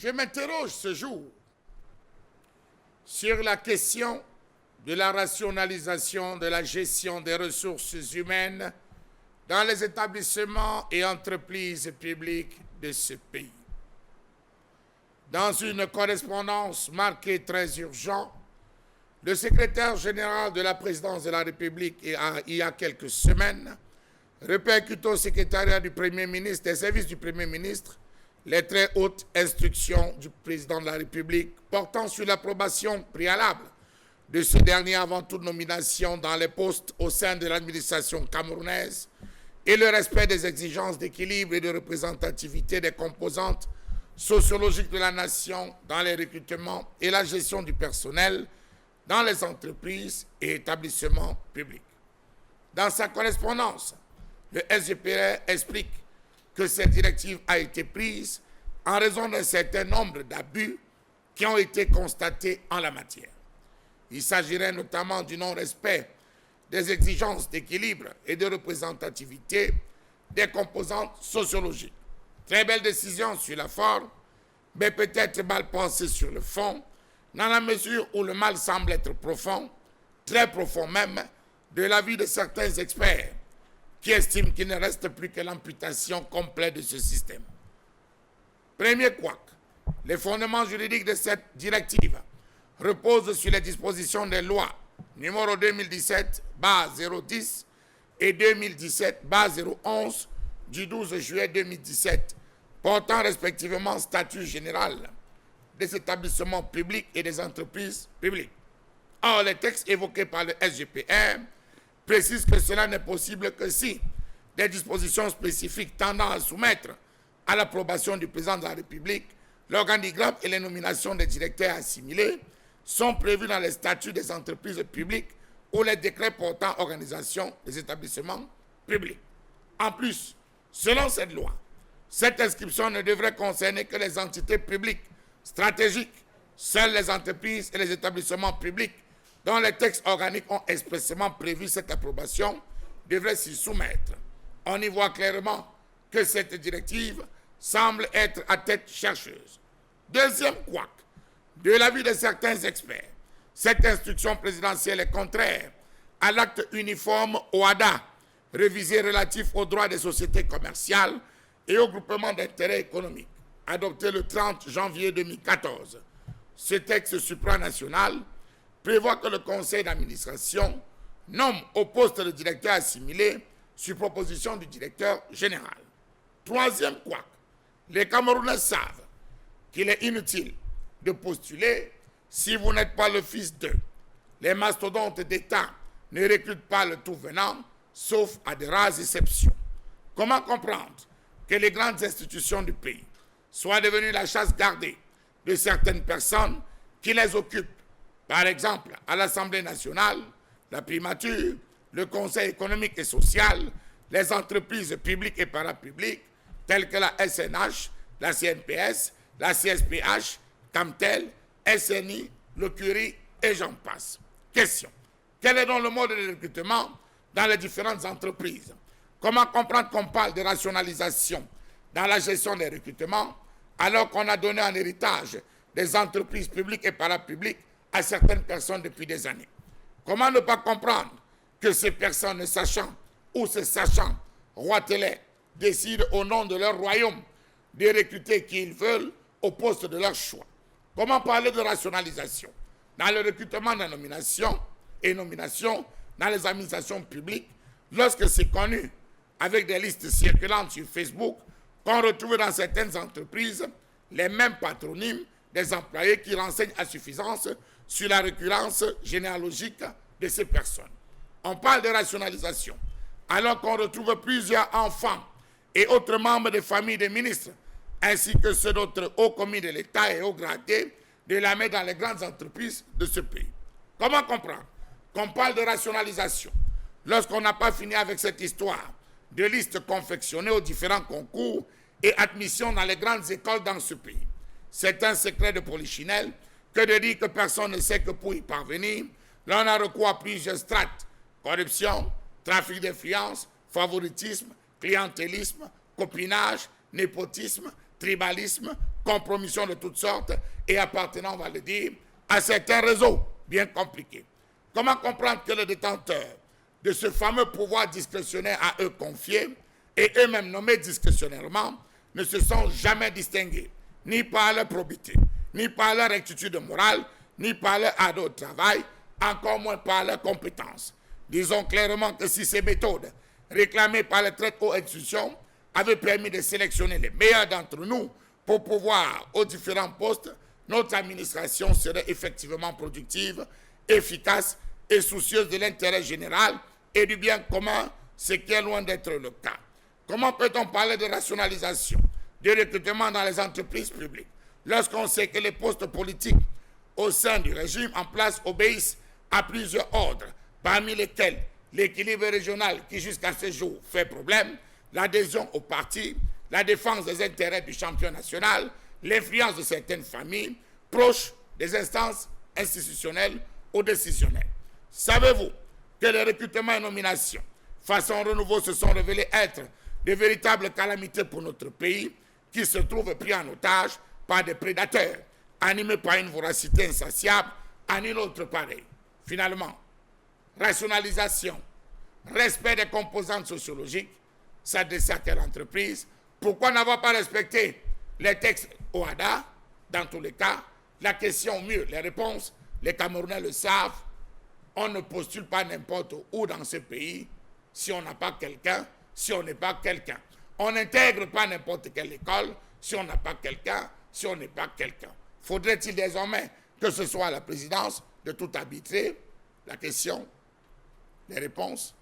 Je m'interroge ce jour sur la question de la rationalisation de la gestion des ressources humaines dans les établissements et entreprises publiques de ce pays. Dans une correspondance marquée très urgent, le secrétaire général de la présidence de la République, il y a quelques semaines, répercute au secrétariat du Premier ministre, des services du Premier ministre, les très hautes instructions du président de la République portant sur l'approbation préalable de ce dernier avant toute nomination dans les postes au sein de l'administration camerounaise et le respect des exigences d'équilibre et de représentativité des composantes sociologiques de la nation dans les recrutements et la gestion du personnel dans les entreprises et établissements publics. Dans sa correspondance, le SGPR explique que cette directive a été prise en raison d'un certain nombre d'abus qui ont été constatés en la matière. Il s'agirait notamment du non-respect des exigences d'équilibre et de représentativité des composantes sociologiques. Très belle décision sur la forme, mais peut-être mal pensée sur le fond, dans la mesure où le mal semble être profond, très profond même, de l'avis de certains experts, qui estiment qu'il ne reste plus que l'amputation complète de ce système. Premier couac, les fondements juridiques de cette directive reposent sur les dispositions des lois numéro 2017-010 et 2017-011 du 12 juillet 2017, portant respectivement statut général des établissements publics et des entreprises publiques. Or, les textes évoqués par le SGPR précise que cela n'est possible que si des dispositions spécifiques tendant à soumettre à l'approbation du président de la République l'organigramme et les nominations des directeurs assimilés sont prévues dans les statuts des entreprises publiques ou les décrets portant organisation des établissements publics. En plus, selon cette loi, cette inscription ne devrait concerner que les entités publiques stratégiques. Seules les entreprises et les établissements publics dont les textes organiques ont expressément prévu cette approbation, devraient s'y soumettre. On y voit clairement que cette directive semble être à tête chercheuse. Deuxième couac, de l'avis de certains experts, cette instruction présidentielle est contraire à l'acte uniforme OHADA, révisé relatif aux droits des sociétés commerciales et au groupement d'intérêt économique, adopté le 30 janvier 2014. Ce texte supranational prévoit que le conseil d'administration nomme au poste de directeur assimilé sur proposition du directeur général. Troisième couac, les Camerounais savent qu'il est inutile de postuler si vous n'êtes pas le fils d'eux. Les mastodontes d'État ne recrutent pas le tout venant, sauf à de rares exceptions. Comment comprendre que les grandes institutions du pays soient devenues la chasse gardée de certaines personnes qui les occupent? Par exemple, à l'Assemblée nationale, la primature, le Conseil économique et social, les entreprises publiques et parapubliques, telles que la SNH, la CNPS, la CSPH, Camtel, SNI, le Curie et j'en passe. Question. Quel est donc le mode de recrutement dans les différentes entreprises? Comment comprendre qu'on parle de rationalisation dans la gestion des recrutements alors qu'on a donné en héritage des entreprises publiques et parapubliques à certaines personnes depuis des années? Comment ne pas comprendre que ces personnes, ne sachant ou se sachant roitelets, décident au nom de leur royaume de recruter qui ils veulent au poste de leur choix? Comment parler de rationalisation dans le recrutement des nominations et nominations dans les administrations publiques lorsque c'est connu avec des listes circulantes sur Facebook qu'on retrouve dans certaines entreprises les mêmes patronymes des employés qui renseignent à suffisance sur la récurrence généalogique de ces personnes? On parle de rationalisation alors qu'on retrouve plusieurs enfants et autres membres des familles des ministres ainsi que ceux d'autres hauts commis de l'État et hauts gradés de l'armée dans les grandes entreprises de ce pays. Comment comprendre qu'on parle de rationalisation lorsqu'on n'a pas fini avec cette histoire de listes confectionnées aux différents concours et admissions dans les grandes écoles dans ce pays? C'est un secret de polichinelle que de dire que personne ne sait que pour y parvenir, l'on a recours à plusieurs strates: corruption, trafic d'influence, favoritisme, clientélisme, copinage, népotisme, tribalisme, compromission de toutes sortes et appartenant, on va le dire, à certains réseaux bien compliqués. Comment comprendre que les détenteurs de ce fameux pouvoir discrétionnaire à eux confié et eux-mêmes nommés discrétionnairement ne se sont jamais distingués, ni par leur probité, ni par leur rectitude morale, ni par leur ardeur au travail, encore moins par leurs compétences. Disons clairement que si ces méthodes, réclamées par les très hautes institutions, avaient permis de sélectionner les meilleurs d'entre nous pour pouvoir aux différents postes, notre administration serait effectivement productive, efficace et soucieuse de l'intérêt général et du bien commun, ce qui est loin d'être le cas. Comment peut-on parler de rationalisation, de recrutement dans les entreprises publiques, lorsqu'on sait que les postes politiques au sein du régime en place obéissent à plusieurs ordres, parmi lesquels l'équilibre régional qui jusqu'à ce jour fait problème, l'adhésion au parti, la défense des intérêts du champion national, l'influence de certaines familles proches des instances institutionnelles ou décisionnelles. Savez-vous que les recrutements et nominations façon renouveau se sont révélés être de véritables calamités pour notre pays qui se trouve pris en otage par des prédateurs animés par une voracité insatiable à nul autre pareil. Finalement, rationalisation, respect des composantes sociologiques, s'adresser à quelle entreprise? Pourquoi n'avoir pas respecté les textes OHADA? Dans tous les cas, la question mieux, les réponses, les Camerounais le savent, on ne postule pas n'importe où dans ce pays si on n'a pas quelqu'un, si on n'est pas quelqu'un. On n'intègre pas n'importe quelle école si on n'a pas quelqu'un, si on n'est pas quelqu'un. Faudrait-il désormais que ce soit à la présidence de tout arbitrer? La question, les réponses